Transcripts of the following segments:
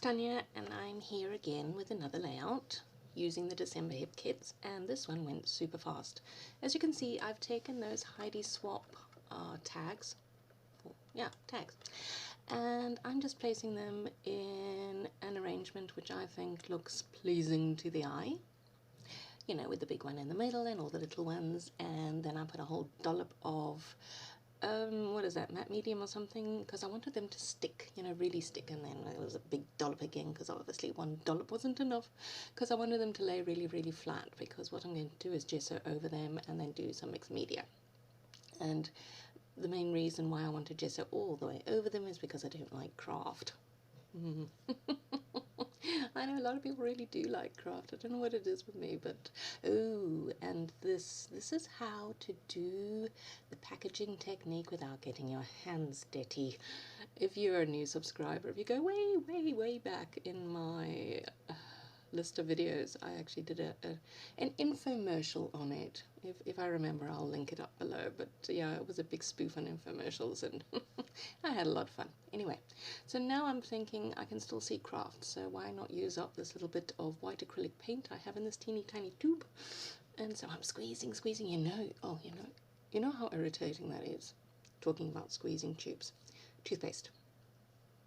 Tanya, and I'm here again with another layout using the December hip kits, and this one went super fast. As you can see, I've taken those Heidi Swap tags, and I'm just placing them in an arrangement which I think looks pleasing to the eye. You know, with the big one in the middle and all the little ones, and then I put a whole dollop of what is that, matte medium or something, because I wanted them to stick, you know, really stick. And then it was a big dollop again, because obviously one dollop wasn't enough, because I wanted them to lay really, really flat, because what I'm going to do is gesso over them and then do some mixed media. And the main reason why I want to gesso all the way over them is because I don't like craft. I know a lot of people really do like craft. I don't know what it is with me, but oh, and this is how to do the packaging technique without getting your hands dirty. If you're a new subscriber, if you go way back in my list of videos, I actually did an infomercial on it. If I remember, I'll link it up below. But yeah, it was a big spoof on infomercials, and I had a lot of fun. Anyway, so now I'm thinking I can still see craft, so why not use up this little bit of white acrylic paint I have in this teeny tiny tube? And so I'm squeezing, you know how irritating that is, talking about squeezing tubes. Toothpaste.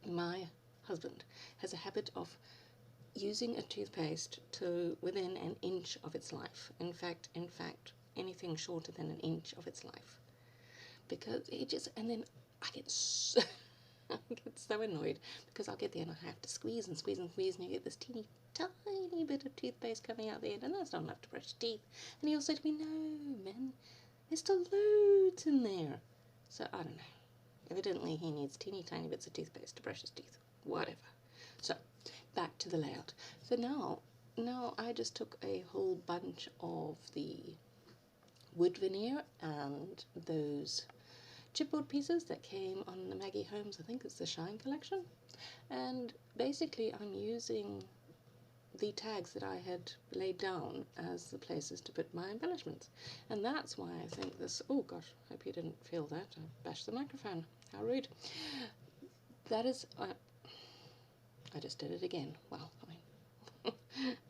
My husband has a habit of using a toothpaste to within an inch of its life. In fact, anything shorter than an inch of its life. Because it just, and then I get so, I get so annoyed, because I'll get there and I have to squeeze and squeeze and squeeze, and you get this teeny tiny bit of toothpaste coming out the end, and that's not enough to brush your teeth. And he'll say to me, no, man, there's still loads in there. So I don't know. Evidently he needs teeny tiny bits of toothpaste to brush his teeth. Whatever. So back to the layout. So now I just took a whole bunch of the wood veneer and those chipboard pieces that came on the Maggie Holmes, I think it's the Shine collection, and basically I'm using the tags that I had laid down as the places to put my embellishments. And that's why I think this, oh gosh, hope you didn't feel that, I bashed the microphone, how rude. That is, I just did it again, well, I mean,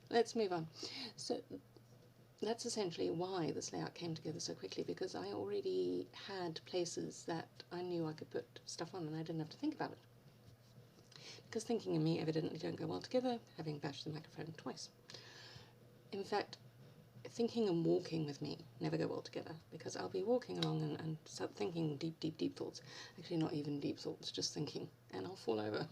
let's move on. So that's essentially why this layout came together so quickly, because I already had places that I knew I could put stuff on and I didn't have to think about it. Because thinking and me evidently don't go well together, having bashed the microphone twice. In fact, thinking and walking with me never go well together, because I'll be walking along and start thinking deep thoughts. Actually, not even deep thoughts, just thinking, and I'll fall over.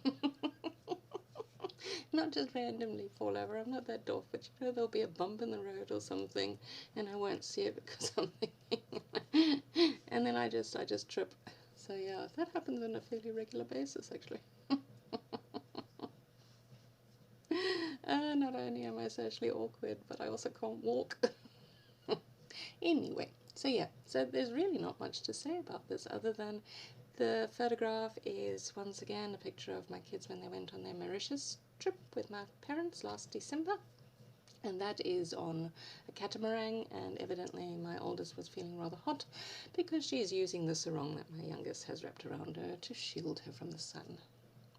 Not just randomly fall over, I'm not that dwarf, but you know, there'll be a bump in the road or something, and I won't see it because I'm thinking, and then I just trip. So yeah, that happens on a fairly regular basis, actually. Not only am I socially awkward, but I also can't walk. Anyway, so yeah, so there's really not much to say about this other than the photograph is once again a picture of my kids when they went on their Mauritius trip with my parents last December, and that is on a catamaran, and evidently my oldest was feeling rather hot because she's using the sarong that my youngest has wrapped around her to shield her from the sun,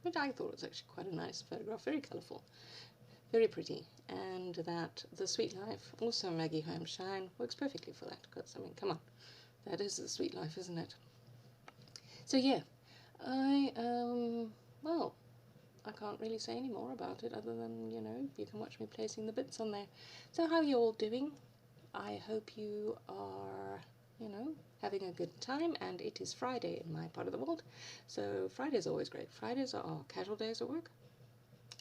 which I thought was actually quite a nice photograph, very colourful, very pretty, and that the Sweet Life, also Maggie Holmes Shine, works perfectly for that, because, I mean, come on, that is the Sweet Life, isn't it? So yeah, well, I can't really say any more about it other than, you know, you can watch me placing the bits on there. So how are you all doing? I hope you are, you know, having a good time, and it is Friday in my part of the world, so Friday is always great. Fridays are our casual days at work,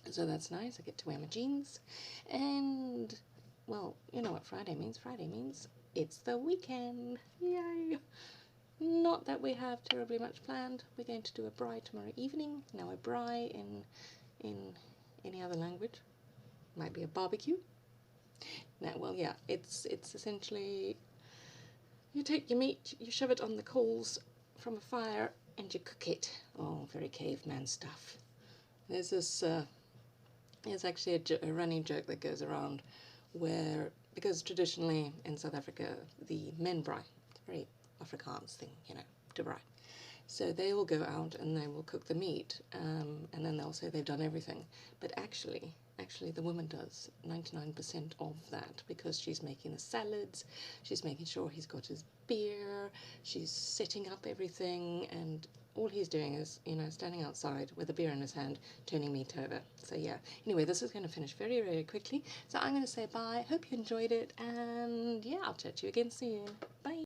so that's nice. I get to wear my jeans, and, well, you know what Friday means. Friday means it's the weekend. Yay! Not that we have terribly much planned. We're going to do a braai tomorrow evening. Now, a braai in any other language might be a barbecue. Now, well, yeah, it's essentially you take your meat, you shove it on the coals from a fire, and you cook it. Oh, very caveman stuff. There's this, there's actually a running joke that goes around where, because traditionally in South Africa, the men braai, it's a very Afrikaans thing, you know, to braai. So they will go out and they will cook the meat, and then they'll say they've done everything. But actually the woman does 99% of that, because she's making the salads, she's making sure he's got his beer, she's setting up everything, and all he's doing is, standing outside with a beer in his hand, turning meat over. So yeah, anyway, this is going to finish very, very quickly. So I'm going to say bye. Hope you enjoyed it, and yeah, I'll chat to you again soon. Bye.